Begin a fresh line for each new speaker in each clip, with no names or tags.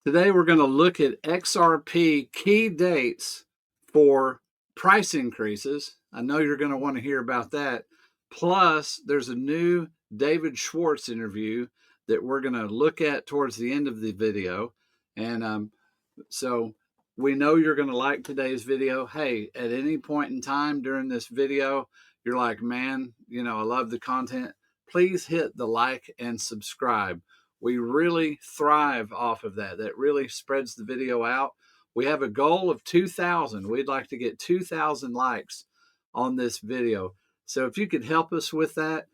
Today we're going to look at XRP key dates for price increases. I know you're going to want to hear about that. Plus, there's a new David Schwartz interview that we're going to look at towards the end of the video. And so we know you're going to like today's video. Hey, at any point in time during this video, you're like, man, I love the content. Please hit the like and subscribe. We really thrive off of that. That really spreads the video out. We have a goal of 2,000. We'd like to get 2,000 likes on this video. So if you could help us with that,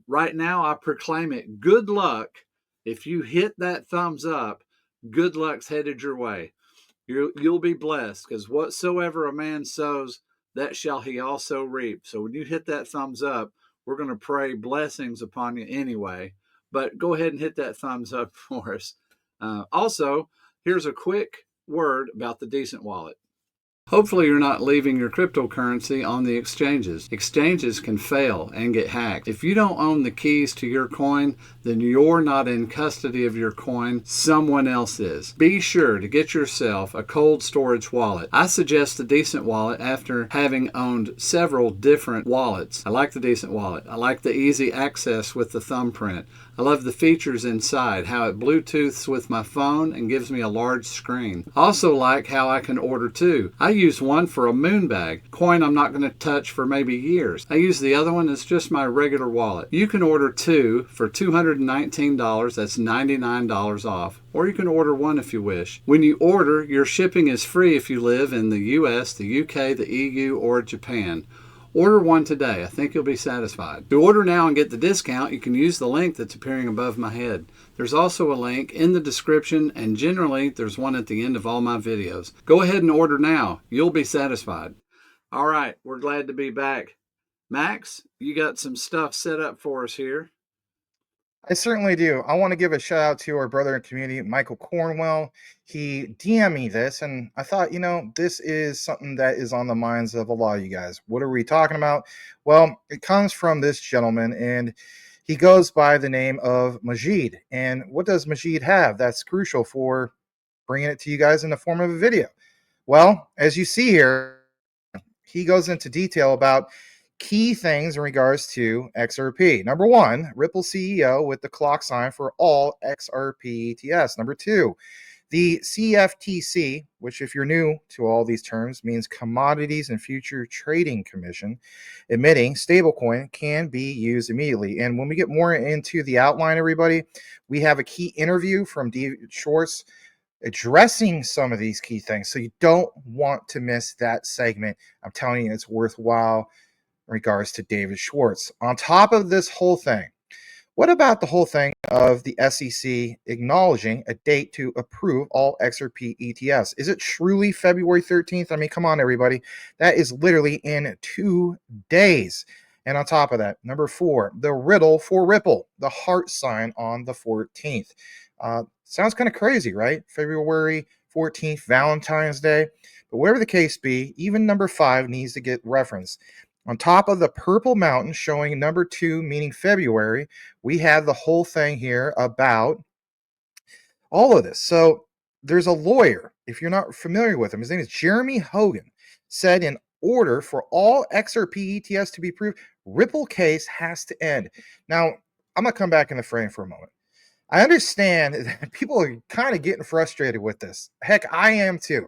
right now I proclaim it. Good luck. If you hit that thumbs up, good luck's headed your way. You'll be blessed, because whatsoever a man sows, that shall he also reap. So when you hit that thumbs up, we're going to pray blessings upon you anyway. But go ahead and hit that thumbs up for us. Also, here's a quick word about the Decent Wallet. Hopefully you're not leaving your cryptocurrency on the exchanges. Exchanges can fail and get hacked. If you don't own the keys to your coin, then you're not in custody of your coin. Someone else is. Be sure to get yourself a cold storage wallet. I suggest the Decent Wallet after having owned several different wallets. I like the Decent Wallet. I like the easy access with the thumbprint. I love the features inside, how it Bluetooths with my phone and gives me a large screen. I also like how I can order two. I use one for a moon bag, coin I'm not going to touch for maybe years. I use the other one as just my regular wallet. You can order two for $219, that's $99 off. Or you can order one if you wish. When you order, your shipping is free if you live in the US, the UK, the EU, or Japan. Order one today. I think you'll be satisfied. To order now and get the discount, you can use the link that's appearing above my head. There's also a link in the description, and generally there's one at the end of all my videos. Go ahead and order now. You'll be satisfied. All right, we're glad to be back. Max, you got some stuff set up for us here.
I certainly do. I want to give a shout out to our brother in community, Michael Cornwell. He DM'd me this, and I thought, this is something that is on the minds of a lot of you guys. What are we talking about? Well, it comes from this gentleman, and he goes by the name of Majid. And what does Majid have that's crucial for bringing it to you guys in the form of a video? Well, as you see here, he goes into detail about key things in regards to XRP. Number one, Ripple CEO with the clock sign for all XRP ETFs. Number two, the CFTC, which if you're new to all these terms means Commodities and Future Trading Commission, admitting stablecoin can be used immediately. And when we get more into the outline, everybody, we have a key interview from David Schwartz addressing some of these key things. So you don't want to miss that segment. I'm telling you, it's worthwhile in regards to David Schwartz. On top of this whole thing, what about the whole thing of the SEC acknowledging a date to approve all XRP ETFs? Is it truly February 13th? I mean, come on, everybody. That is literally in 2 days. And on top of that, number four, the riddle for Ripple, the heart sign on the 14th. Sounds kind of crazy, right? February 14th, Valentine's Day. But whatever the case be, even number five needs to get referenced. On top of the purple mountain showing number two, meaning February, we have the whole thing here about all of this. So there's a lawyer, if you're not familiar with him, his name is Jeremy Hogan, said in order for all XRP ETFs to be approved, Ripple case has to end. Now, I'm going to come back in the frame for a moment. I understand that people are kind of getting frustrated with this. Heck, I am too.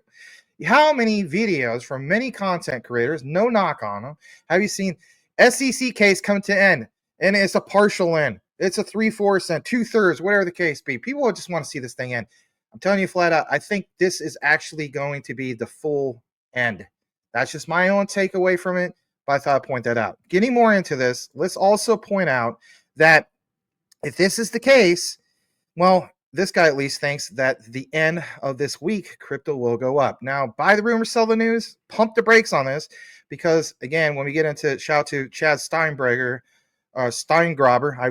How many videos from many content creators, no knock on them, have you seen SEC case come to end? And it's a partial end. It's a 3/4 end, 2/3, whatever the case be. People just want to see this thing end. I'm telling you flat out, I think this is actually going to be the full end. That's just my own takeaway from it, but I thought I'd point that out. Getting more into this, let's also point out that if this is the case, well, this guy at least thinks that the end of this week, crypto will go up. Now, buy the rumor, sell the news, pump the brakes on this, because again, when we get into, shout out to Chad Steingraber, I've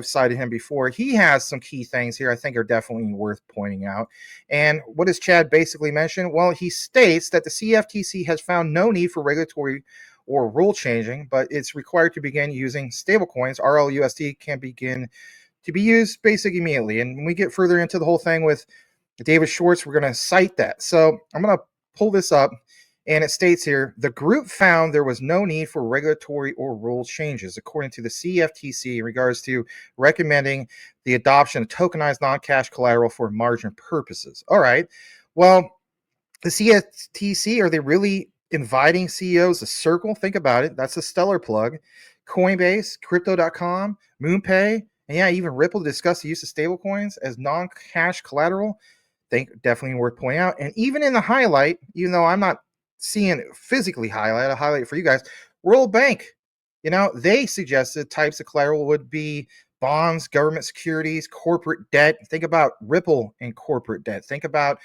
cited him before. He has some key things here I think are definitely worth pointing out. And what does Chad basically mention? Well, he states that the CFTC has found no need for regulatory or rule changing, but it's required to begin using stablecoins. RLUSD can begin to be used basically immediately. And when we get further into the whole thing with David Schwartz, we're going to cite that. So I'm going to pull this up, and it states here, the group found there was no need for regulatory or rule changes, according to the CFTC, in regards to recommending the adoption of tokenized non-cash collateral for margin purposes. All right. Well, the CFTC, are they really inviting CEOs to circle? Think about it. That's a stellar plug. Coinbase, crypto.com, MoonPay, and yeah, even Ripple to discuss the use of stablecoins as non-cash collateral. Think definitely worth pointing out. And even in the highlight, even though I'm not seeing it physically highlight, I'll highlight it for you guys. World Bank, they suggested types of collateral would be bonds, government securities, corporate debt. Think about Ripple and corporate debt. Think about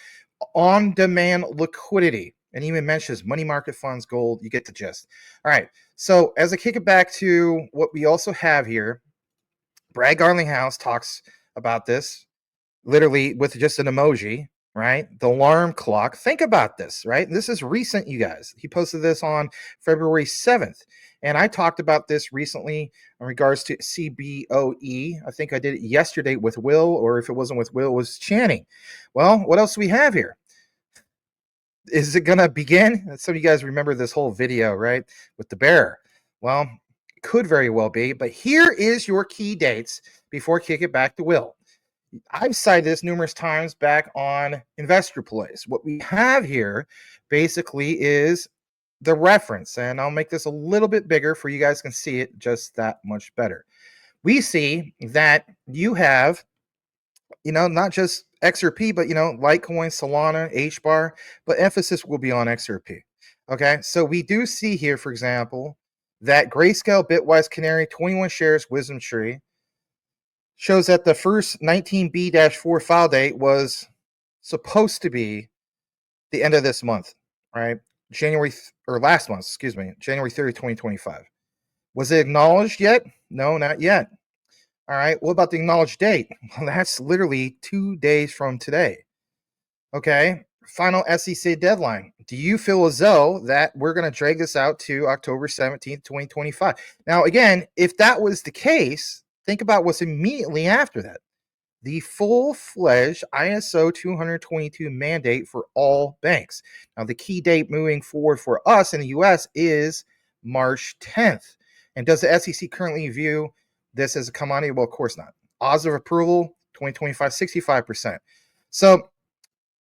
on-demand liquidity, and even mentions money market funds, gold. You get the gist. All right. So as I kick it back to what we also have here, Brad Garlinghouse talks about this literally with just an emoji, right? The alarm clock. Think about this, right? This is recent, you guys. He posted this on February 7th. And I talked about this recently in regards to CBOE. I think I did it yesterday with Will, or if it wasn't with Will, it was Channing. Well, what else do we have here? Is it going to begin? Some of you guys remember this whole video, right? With the bear. Well, it could very well be. But here is your key dates before I kick it back to Will. I've cited this numerous times back on Investor Plays. What we have here basically is the reference, and I'll make this a little bit bigger for you guys can see it just that much better. We see that you have, not just XRP, but, Litecoin, Solana, HBAR, but emphasis will be on XRP. Okay, so we do see here, for example, that Grayscale, Bitwise, Canary, 21 shares, Wisdom Tree, shows that the first 19B-4 file date was supposed to be the end of this month, right? Last month, January 30, 2025. Was it acknowledged yet? No, not yet. All right. What about the acknowledged date? Well, that's literally 2 days from today. Okay. Final SEC deadline. Do you feel as though that we're going to drag this out to October 17th, 2025? Now, again, if that was the case, think about what's immediately after that. The full-fledged ISO 222 mandate for all banks. Now, the key date moving forward for us in the U.S. is March 10th. And does the SEC currently view this as a commodity? Well, of course not. Odds of approval, 2025, 65%. So,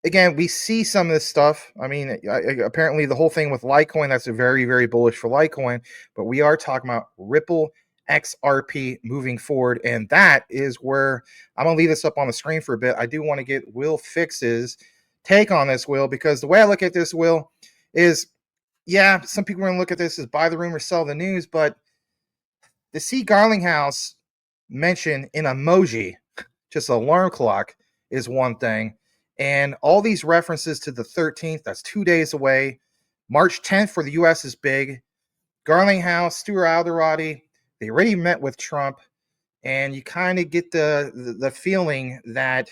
again, we see some of this stuff. I mean, apparently the whole thing with Litecoin, that's a very, very bullish for Litecoin. But we are talking about Ripple XRP moving forward, and that is where I'm going to leave this up on the screen for a bit. I do want to get Will Fix's take on this, Will, because the way I look at this, Will, is, yeah, some people are going to look at this as buy the rumor, sell the news, but to see Garlinghouse mention in emoji, just an alarm clock, is one thing, and all these references to the 13th, that's 2 days away. March 10th for the U.S. is big. Garlinghouse, Stuart Alderati, they already met with Trump, and you kind of get the feeling that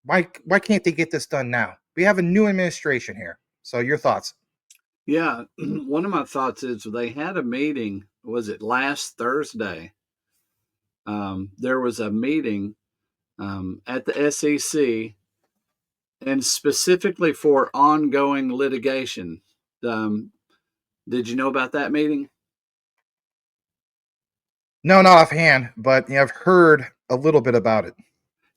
why can't they get this done now? We have a new administration here. So your thoughts?
Yeah, one of my thoughts is they had a meeting, was it last Thursday? There was a meeting at the SEC, and specifically for ongoing litigation. Did you know about that meeting?
No, not offhand, but I've heard a little bit about it.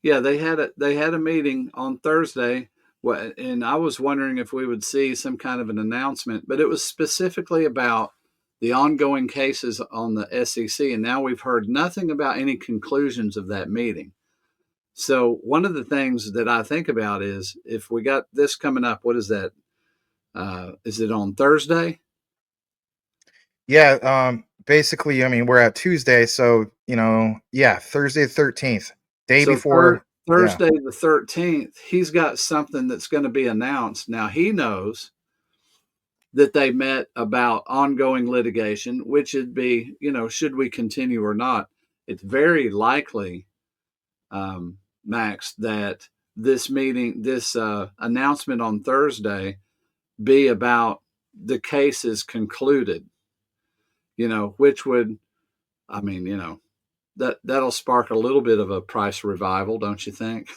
Yeah, they had a meeting on Thursday, and I was wondering if we would see some kind of an announcement, but it was specifically about the ongoing cases on the SEC, and now we've heard nothing about any conclusions of that meeting. So one of the things that I think about is if we got this coming up, what is that? Is it on Thursday?
Yeah, basically, I mean, we're at Tuesday, so yeah, Thursday the 13th, day
So
before. Yeah.
Thursday the 13th, he's got something that's going to be announced. Now he knows that they met about ongoing litigation, which would be, should we continue or not? It's very likely, Max, that this meeting, this announcement on Thursday, be about the case is concluded. Which would, I mean, that'll spark a little bit of a price revival, don't you think?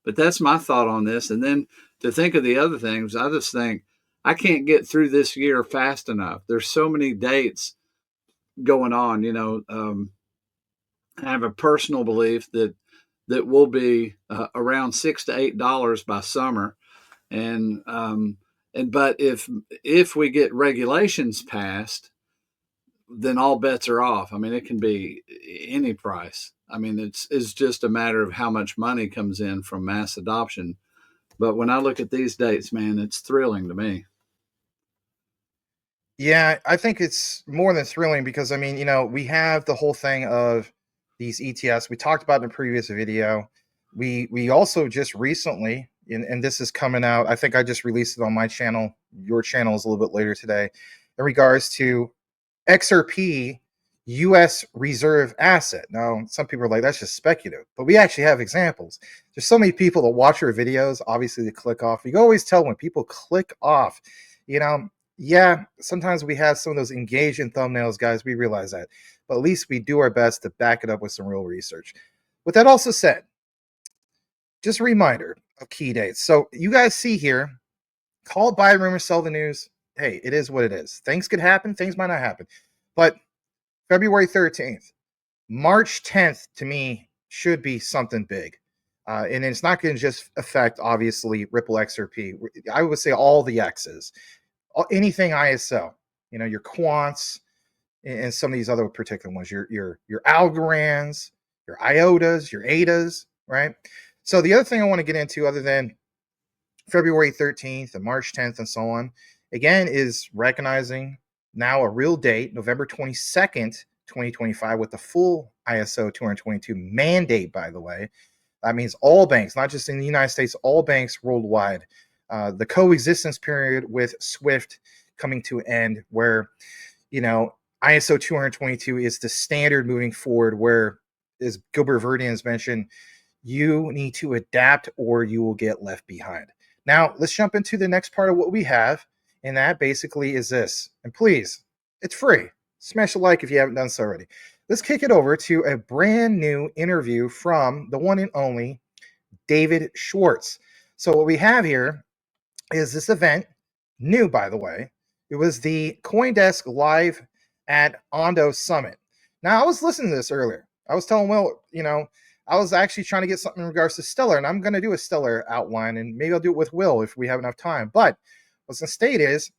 But But that's my thought on this. And then to think of the other things, I just think I can't get through this year fast enough. There's so many dates going on. I have a personal belief that will be around $6 to $8 by summer, but if we get regulations passed, then all bets are off. I mean, it can be any price. I mean, it's just a matter of how much money comes in from mass adoption. But when I look at these dates, man, it's thrilling to me.
Yeah, I think it's more than thrilling because, I mean, we have the whole thing of these ETFs. We talked about in a previous video. We also just recently, and this is coming out, I think I just released it on my channel. Your channel is a little bit later today, in regards to XRP US reserve asset. Now, some people are like, that's just speculative, but we actually have examples. There's so many people that watch our videos, obviously they click off. You can always tell when people click off, yeah, sometimes we have some of those engaging thumbnails, guys. We realize that. But at least we do our best to back it up with some real research. With that also said, just a reminder of key dates. So you guys see here, call it buy the rumor, sell the news. Hey, it is what it is. Things could happen. Things might not happen. But February 13th, March 10th, to me, should be something big. And it's not going to just affect, obviously, Ripple XRP. I would say all the X's. Anything ISO, your quants and some of these other particular ones, your Algorands, your IOTAs, your ADAs, right? So the other thing I want to get into, other than February 13th and March 10th and so on, again, is recognizing now a real date, November 22nd, 2025, with the full ISO 222 mandate, by the way. That means all banks, not just in the United States, all banks worldwide. The coexistence period with SWIFT coming to an end, where, ISO 222 is the standard moving forward, where, as Gilbert Verdin has mentioned, you need to adapt or you will get left behind. Now, let's jump into the next part of what we have, and that basically is this. And please, it's free. Smash a like if you haven't done so already. Let's kick it over to a brand new interview from the one and only David Schwartz. So what we have here is this event, new by the way. It was the CoinDesk Live at Ondo Summit. Now, I was listening to this earlier. I was telling Will, I was actually trying to get something in regards to Stellar, and I'm going to do a Stellar outline, and maybe I'll do it with Will if we have enough time. But what's going to state is,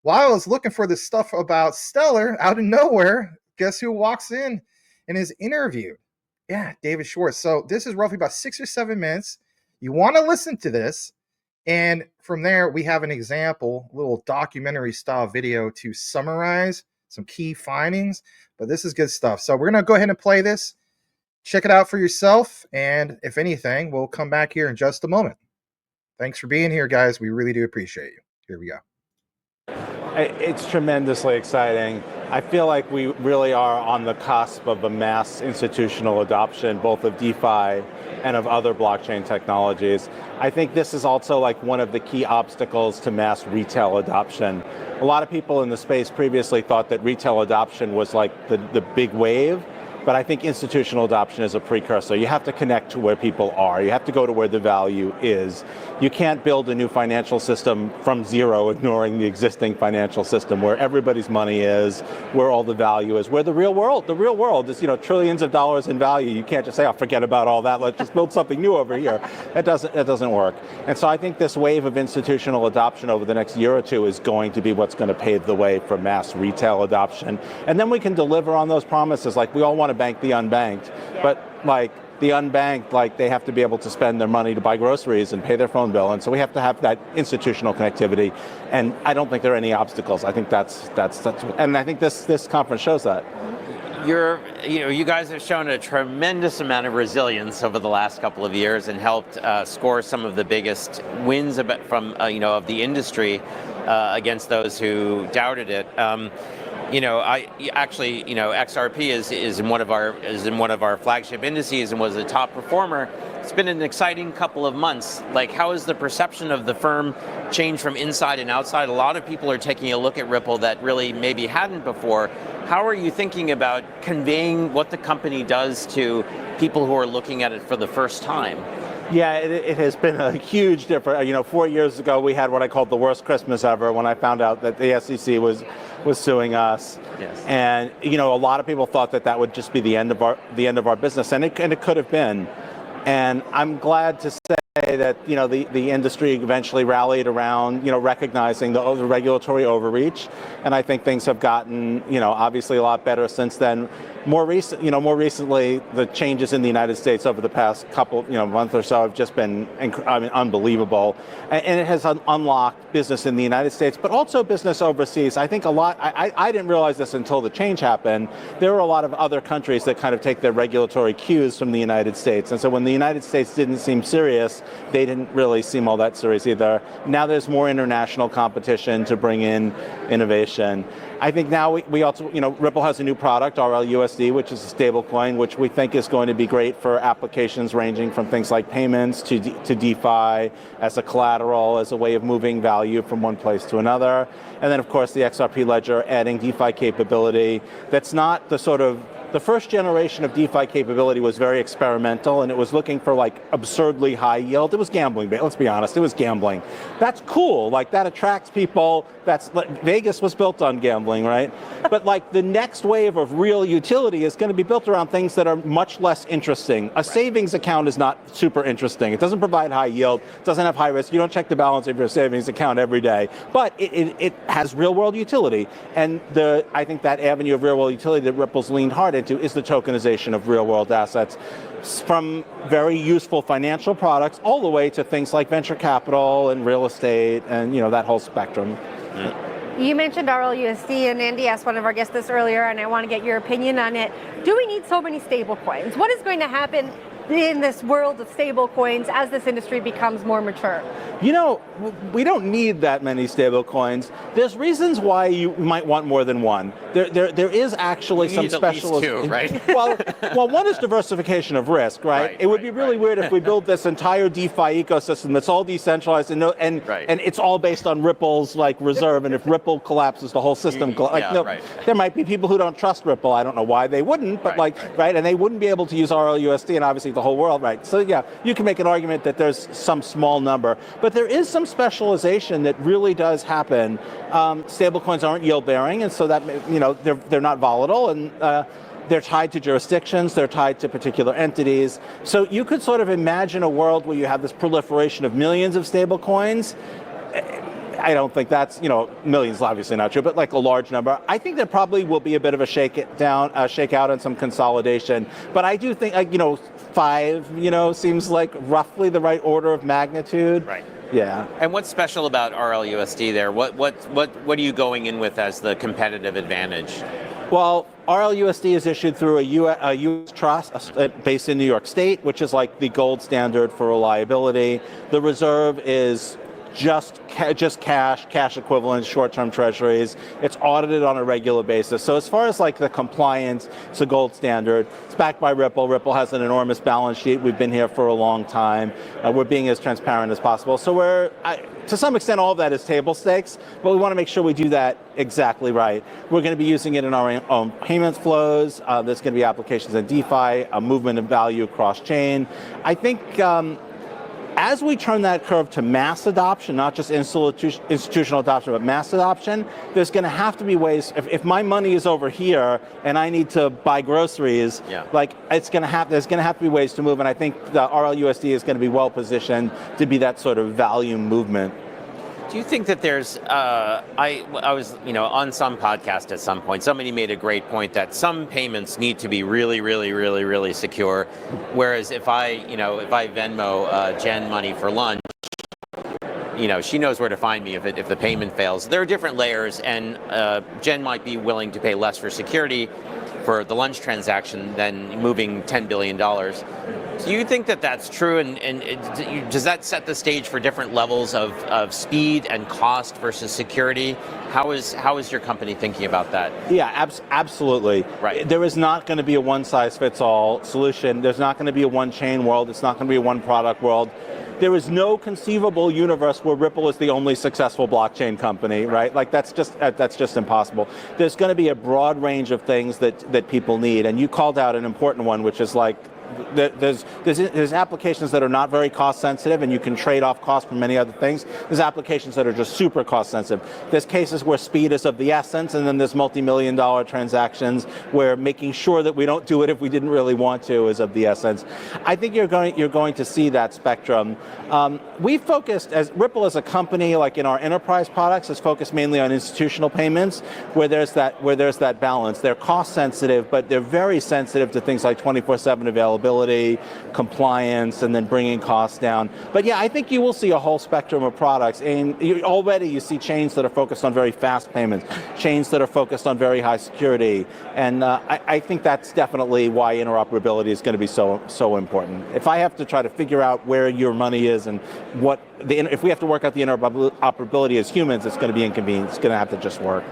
while I was looking for this stuff about Stellar, out of nowhere, guess who walks in and is interviewed? Yeah, David Schwartz. So this is roughly about 6 or 7 minutes. You want to listen to this. And from there, we have an example, a little documentary style video to summarize some key findings. But this is good stuff. So we're going to go ahead and play this. Check it out for yourself. And if anything, we'll come back here in just a moment. Thanks for being here, guys. We really do appreciate you. Here we go.
It's tremendously exciting. I feel like we really are on the cusp of a mass institutional adoption, both of DeFi and of other blockchain technologies. I think this is also like one of the key obstacles to mass retail adoption. A lot of people in the space previously thought that retail adoption was like the big wave, but I think institutional adoption is a precursor. You have to connect to where people are. You have to go to where the value is. You can't build a new financial system from zero, ignoring the existing financial system where everybody's money is, where all the value is, where the real world is, trillions of dollars in value. You can't just say, oh, forget about all that. Let's just build something new over here. That doesn't work. And so I think this wave of institutional adoption over the next year or two is going to be what's going to pave the way for mass retail adoption. And then we can deliver on those promises. Like, we all want to bank the unbanked, but like the unbanked, like they have to be able to spend their money to buy groceries and pay their phone bill, and so we have to have that institutional connectivity. And I don't think there are any obstacles. I think that's and I think this conference shows that.
You guys have shown a tremendous amount of resilience over the last couple of years and helped score some of the biggest wins from of the industry against those who doubted it. XRP is in one of our flagship indices and was a top performer. It's been an exciting couple of months. Like, how has the perception of the firm changed from inside and outside? A lot of people are taking a look at Ripple that really maybe hadn't before. How are you thinking about conveying what the company does to people who are looking at it for the first time?
Yeah, it has been a huge difference. 4 years ago we had what I called the worst Christmas ever when I found out that the SEC was suing us.
Yes.
And a lot of people thought that would just be the end of our business, and it could have been. And I'm glad to say that the industry eventually rallied around recognizing the regulatory overreach, and I think things have gotten obviously a lot better since then. More recently, the changes in the United States over the past couple month or so have just been unbelievable, and it has unlocked business in the United States, but also business overseas. I think a lot. I didn't realize this until the change happened. There were a lot of other countries that kind of take their regulatory cues from the United States, and so when the United States didn't seem serious, they didn't really seem all that serious either. Now there's more international competition to bring in innovation. I think now we also, Ripple has a new product, RLUSD, which is a stable coin, which we think is going to be great for applications ranging from things like payments to DeFi, as a collateral, as a way of moving value from one place to another. And then, of course, the XRP ledger adding DeFi capability. That's not the first generation of DeFi capability was very experimental, and it was looking for absurdly high yield. It was gambling, let's be honest, it was gambling. That's cool, that attracts people. Vegas was built on gambling, right? But the next wave of real utility is going to be built around things that are much less interesting. A savings account is not super interesting. It doesn't provide high yield, it doesn't have high risk. You don't check the balance of your savings account every day, but it has real world utility. And I think that avenue of real world utility that Ripple's leaned hard into is the tokenization of real world assets, from very useful financial products all the way to things like venture capital and real estate and that whole spectrum.
You mentioned RLUSD, and Andy asked one of our guests this earlier, and I want to get your opinion on it. Do we need so many stable coins? What is going to happen in this world of stable coins as this industry becomes more mature?
We don't need that many stable coins. There's reasons why you might want more than one. There is actually some special.
Two, right?
well, one is diversification of risk, right? It would be really weird if we build this entire DeFi ecosystem that's all decentralized and it's all based on Ripple's reserve, and if Ripple collapses, the whole system collapses. There might be people who don't trust Ripple. I don't know why they wouldn't, but and they wouldn't be able to use RLUSD, and obviously the whole world, right? So yeah, you can make an argument that there's some small number, but there is some specialization that really does happen. Stablecoins aren't yield bearing, and so that they're not volatile, and they're tied to jurisdictions, they're tied to particular entities. So you could sort of imagine a world where you have this proliferation of millions of stablecoins. I don't think that's, millions is obviously not true, but a large number. I think there probably will be a bit of a shakeout and some consolidation. But I do think, 5, seems like roughly the right order of magnitude.
Right.
Yeah.
And what's special about RLUSD there? What are you going in with as the competitive advantage?
Well, RLUSD is issued through a U.S. trust based in New York State, which is the gold standard for reliability. The reserve is just cash equivalents, short-term treasuries. It's audited on a regular basis. So as far as the compliance, it's a gold standard. It's backed by Ripple. Ripple has an enormous balance sheet. We've been here for a long time. We're being as transparent as possible. So to some extent, all of that is table stakes, but we want to make sure we do that exactly right. We're going to be using it in our own payments flows. There's going to be applications in DeFi, a movement of value across chain. I think as we turn that curve to mass adoption, not just institutional adoption, but mass adoption, there's going to have to be ways. If my money is over here and I need to buy groceries, there's going to have to be ways to move. And I think the RLUSD is going to be well positioned to be that sort of value movement.
Do you think that there's, I was, on some podcast at some point, somebody made a great point that some payments need to be really, really, really, really secure. Whereas if I Venmo Jen money for lunch, she knows where to find me if the payment fails. There are different layers, and Jen might be willing to pay less for security for the lunch transaction than moving $10 billion. Do you think that that's true, and does that set the stage for different levels of speed and cost versus security? How is your company thinking about that?
Yeah, absolutely.
Right.
There is not going to be a one-size-fits-all solution. There's not going to be a one-chain world. It's not going to be a one-product world. There is no conceivable universe where Ripple is the only successful blockchain company, right? That's just impossible. There's going to be a broad range of things that people need, and you called out an important one, which is there's applications that are not very cost sensitive, and you can trade off cost for many other things. There's applications that are just super cost sensitive. There's cases where speed is of the essence, and then there's multi-million-dollar transactions where making sure that we don't do it if we didn't really want to is of the essence. I think you're going to see that spectrum. We focused, as Ripple as a company, like in our enterprise products, is focused mainly on institutional payments, where there's that balance. They're cost sensitive, but they're very sensitive to things like 24/7 availability, compliance, and then bringing costs down. But yeah, I think you will see a whole spectrum of products, and already you see chains that are focused on very fast payments, chains that are focused on very high security, and I think that's definitely why interoperability is going to be so important. If I have to try to figure out where your money is and if we have to work out the interoperability as humans, it's going to be inconvenient. It's going to have to just work.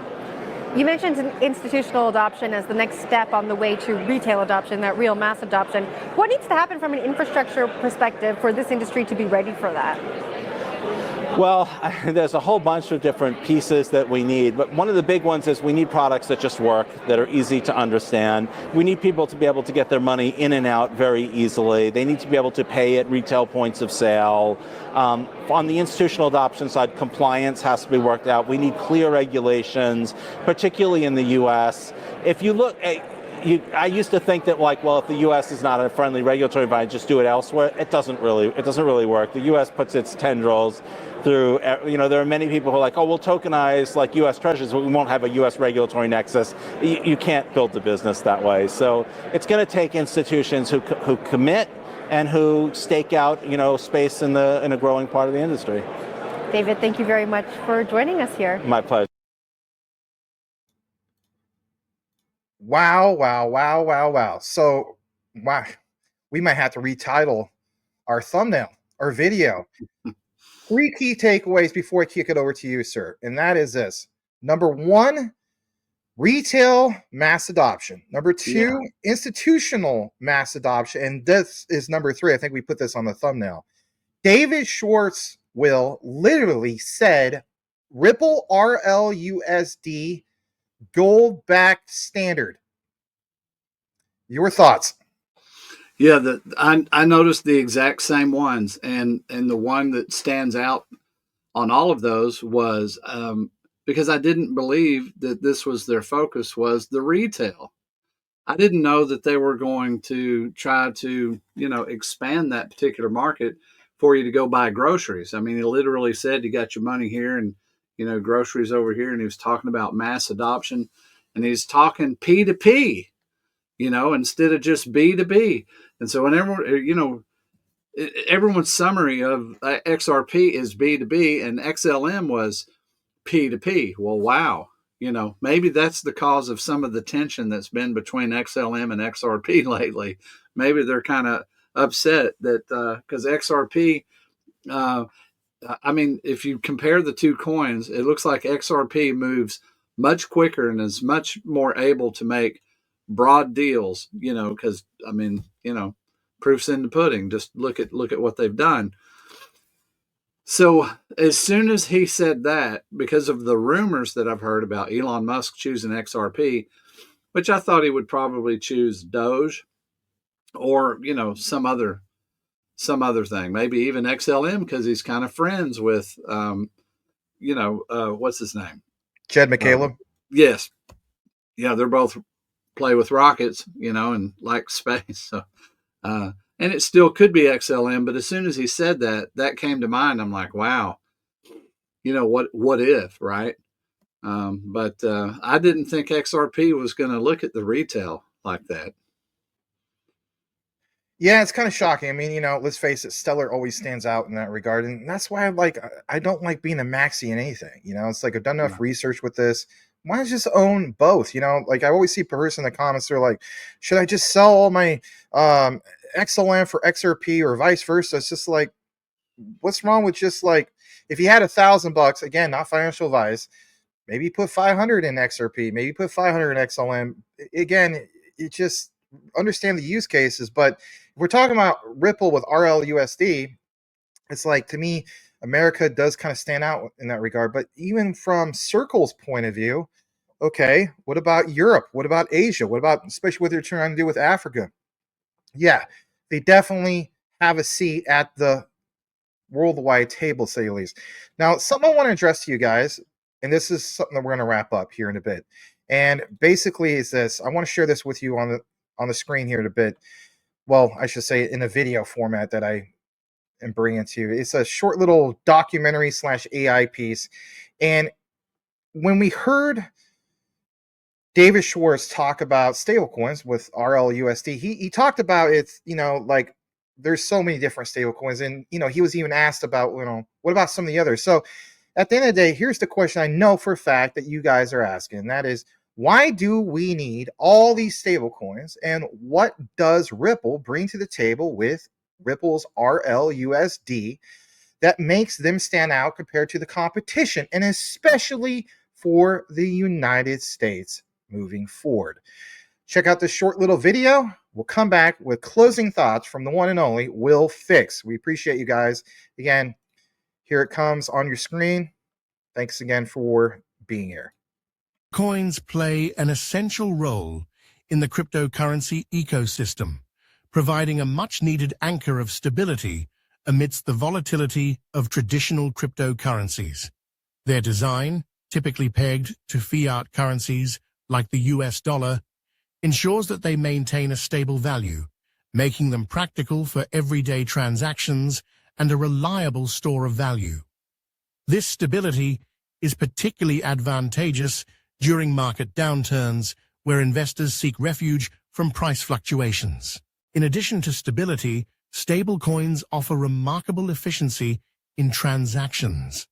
You mentioned institutional adoption as the next step on the way to retail adoption, that real mass adoption. What needs to happen from an infrastructure perspective for this industry to be ready for that?
Well, there's a whole bunch of different pieces that we need, but one of the big ones is we need products that just work, that are easy to understand. We need people to be able to get their money in and out very easily. They need to be able to pay at retail points of sale. On the institutional adoption side, compliance has to be worked out. We need clear regulations, particularly in the US. If you look at I used to think that, like, well, if the U.S. is not a friendly regulatory environment, just do it elsewhere. It doesn't really work. The U.S. puts its tendrils through. There are many people who are like, oh, we'll tokenize like U.S. treasuries, but we won't have a U.S. regulatory nexus. You can't build the business that way. So it's going to take institutions who commit and who stake out, space in a growing part of the industry.
David, thank you very much for joining us here.
My pleasure.
Wow. So, wow, we might have to retitle our thumbnail, our video. 3 key takeaways before I kick it over to you, sir. And that is this. Number 1, retail mass adoption. Number 2, institutional mass adoption. And this is number 3. I think we put this on the thumbnail. David Schwartz literally said Ripple RLUSD gold-backed standard. Your thoughts?
Yeah, I noticed the exact same ones, and the one that stands out on all of those was because I didn't believe that this was their focus, was the retail. I didn't know that they were going to try to expand that particular market for you to go buy groceries. I mean, he literally said you got your money here and groceries over here, and he was talking about mass adoption, and he's talking P2P, instead of just B2B. And so whenever, everyone's summary of XRP is B2B and XLM was P2P. Well, wow. Maybe that's the cause of some of the tension that's been between XLM and XRP lately. Maybe they're kind of upset that because XRP, if you compare the two coins, it looks like XRP moves much quicker and is much more able to make broad deals, because proof's in the pudding. Just look at what they've done. So as soon as he said that, because of the rumors that I've heard about Elon Musk choosing XRP, which I thought he would probably choose Doge or, some other thing, maybe even XLM, because he's kind of friends with, what's his name?
Jed McCaleb.
Yes. Yeah, they're both play with rockets, and like space. So, and it still could be XLM, but as soon as he said that came to mind. I'm like, wow, what if, right? But I didn't think XRP was going to look at the retail like that.
Yeah, it's kind of shocking. I mean, let's face it, Stellar always stands out in that regard. And that's why I don't like being a maxi in anything. It's like I've done enough research with this. Why not just own both? Like I always see a person in the comments, they're like, should I just sell all my XLM for XRP or vice versa? It's just like, what's wrong with just like, if you had $1,000, again, not financial advice, maybe put 500 in XRP, maybe put 500 in XLM. Again, it just understand the use cases. But if we're talking about Ripple with RLUSD, it's like, to me, America does kind of stand out in that regard. But even from Circle's point of view, okay, what about Europe? What about Asia? What about, especially what they're trying to do with Africa? Yeah, they definitely have a seat at the worldwide table, say the least. Now, something I want to address to you guys, and this is something that we're going to wrap up here in a bit. And basically, is this: I want to share this with you on the screen here in a bit. Well, I should say in a video format that I am bringing to you. It's a short little documentary / AI piece, and when we heard David Schwartz talk about stablecoins with RLUSD, he talked about it's, like there's so many different stablecoins, and he was even asked about, what about some of the others. So at the end of the day, here's the question I know for a fact that you guys are asking, and that is, why do we need all these stablecoins, and what does Ripple bring to the table with Ripple's RLUSD that makes them stand out compared to the competition, and especially for the United States moving forward? Check out this short little video. We'll come back with closing thoughts from the one and only Will Fix. We appreciate you guys. Again, here it comes on your screen. Thanks again for being here.
Coins play an essential role in the cryptocurrency ecosystem, providing a much-needed anchor of stability amidst the volatility of traditional cryptocurrencies. Their design, typically pegged to fiat currencies like the US dollar, ensures that they maintain a stable value, making them practical for everyday transactions and a reliable store of value. This stability is particularly advantageous during market downturns, where investors seek refuge from price fluctuations. In addition to stability, stablecoins offer remarkable efficiency in transactions.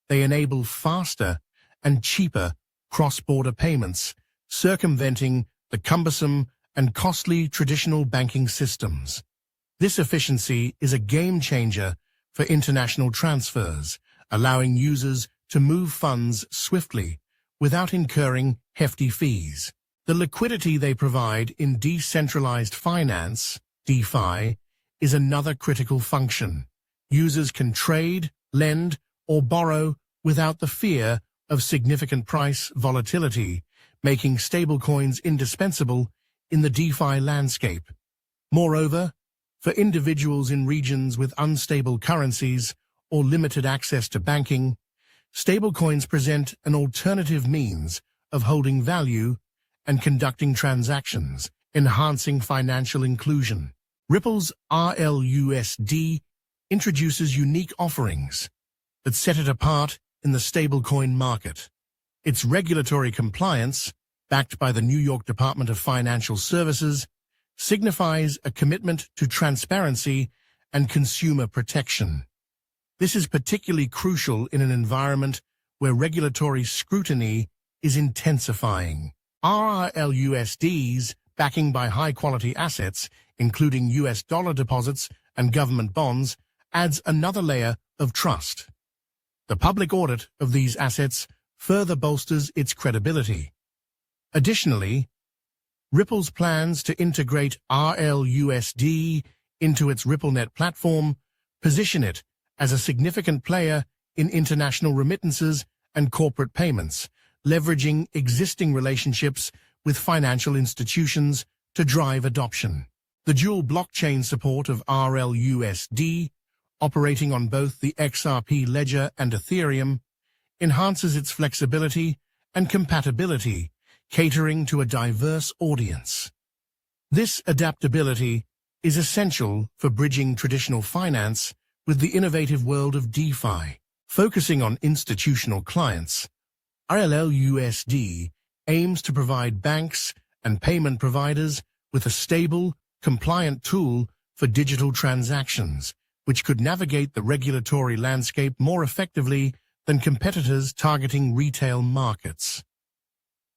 They enable faster and cheaper cross-border payments, circumventing the cumbersome and costly traditional banking systems. This efficiency is a game-changer for international transfers, allowing users to move funds swiftly without incurring hefty fees. The liquidity they provide in decentralized finance, DeFi, is another critical function. Users can trade, lend, or borrow without the fear of significant price volatility, making stablecoins indispensable in the DeFi landscape. Moreover, for individuals in regions with unstable currencies or limited access to banking, stablecoins present an alternative means of holding value and conducting transactions, enhancing financial inclusion. Ripple's RLUSD introduces unique offerings that set it apart in the stablecoin market. Its regulatory compliance, backed by the New York Department of Financial Services, signifies a commitment to transparency and consumer protection. This is particularly crucial in an environment where regulatory scrutiny is intensifying. RLUSD's backing by high-quality assets, including US dollar deposits and government bonds, adds another layer of trust. The public audit of these assets further bolsters its credibility. Additionally, Ripple's plans to integrate RLUSD into its RippleNet platform position it as a significant player in international remittances and corporate payments, leveraging existing relationships with financial institutions to drive adoption. The dual blockchain support of RLUSD, operating on both the XRP ledger and Ethereum, enhances its flexibility and compatibility, catering to a diverse audience. This adaptability is essential for bridging traditional finance with the innovative world of DeFi. Focusing on institutional clients, RLUSD aims to provide banks and payment providers with a stable, compliant tool for digital transactions, which could navigate the regulatory landscape more effectively than competitors targeting retail markets.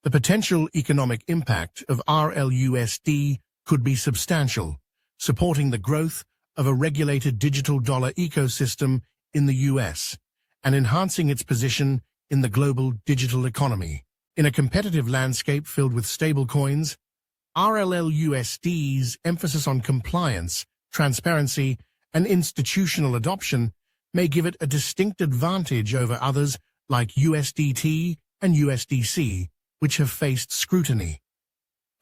The potential economic impact of RLUSD could be substantial, supporting the growth of a regulated digital dollar ecosystem in the US and enhancing its position in the global digital economy. In a competitive landscape filled with stablecoins, RLUSD's emphasis on compliance, transparency, and institutional adoption may give it a distinct advantage over others like USDT and USDC, which have faced scrutiny.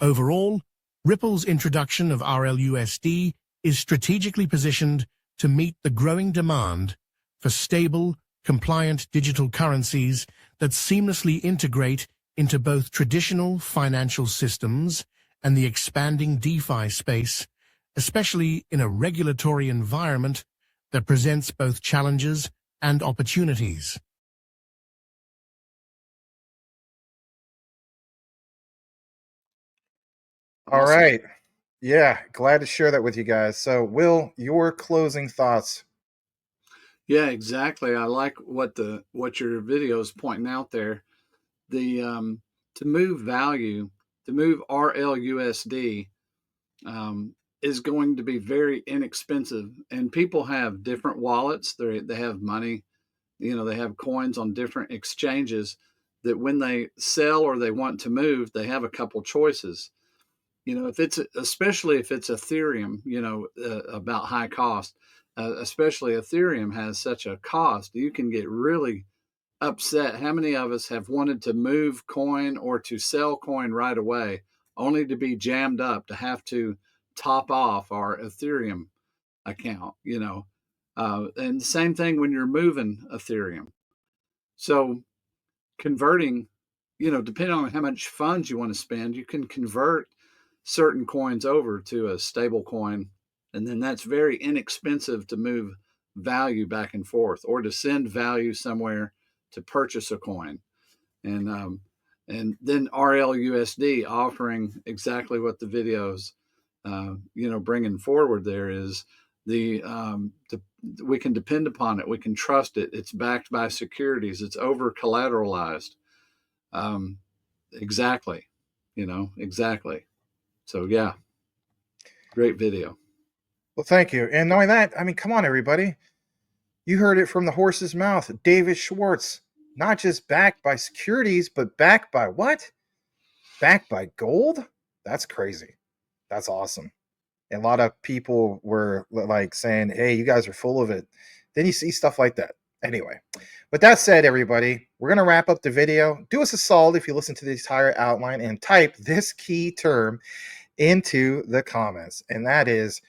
Overall, Ripple's introduction of RLUSD is strategically positioned to meet the growing demand for stable, compliant digital currencies that seamlessly integrate into both traditional financial systems and the expanding DeFi space, especially in a regulatory environment that presents both challenges and opportunities.
All
Awesome.
right. Yeah, glad to share that with you guys. So, Will, your closing thoughts?
Yeah, exactly. I like what your video is pointing out there. The to move value, to move RLUSD, is going to be very inexpensive, and people have different wallets. They have money, they have coins on different exchanges. That when they sell or they want to move, they have a couple choices. If it's especially if it's Ethereum, about high cost, especially Ethereum has such a cost, you can get really upset. How many of us have wanted to move coin or to sell coin right away, only to be jammed up to have to top off our Ethereum account? And the same thing when you're moving Ethereum. So converting, depending on how much funds you want to spend, you can convert certain coins over to a stable coin. And then that's very inexpensive to move value back and forth or to send value somewhere to purchase a coin. And then RLUSD offering exactly what the videos, bringing forward there is we can depend upon it. We can trust it. It's backed by securities. It's over collateralized. Exactly. Exactly. So yeah, great video.
Well, thank you. And knowing that, I mean, come on, everybody. You heard it from the horse's mouth. David Schwartz, not just backed by securities, but backed by what? Backed by gold? That's crazy. That's awesome. And a lot of people were like saying, hey, you guys are full of it. Then you see stuff like that. Anyway, with that said, everybody, we're going to wrap up the video. Do us a solid if you listen to the entire outline and type this key term into the comments. And that is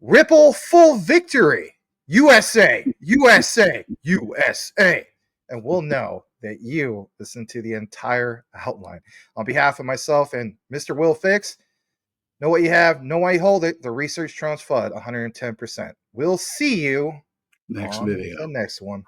Ripple full victory. USA, USA, USA. And we'll know that you listen to the entire outline. On behalf of myself and Mr. Will Fix, know what you have, know why you hold it. The research trumps FUD 110%. We'll see you
Next
on
video.
the next one.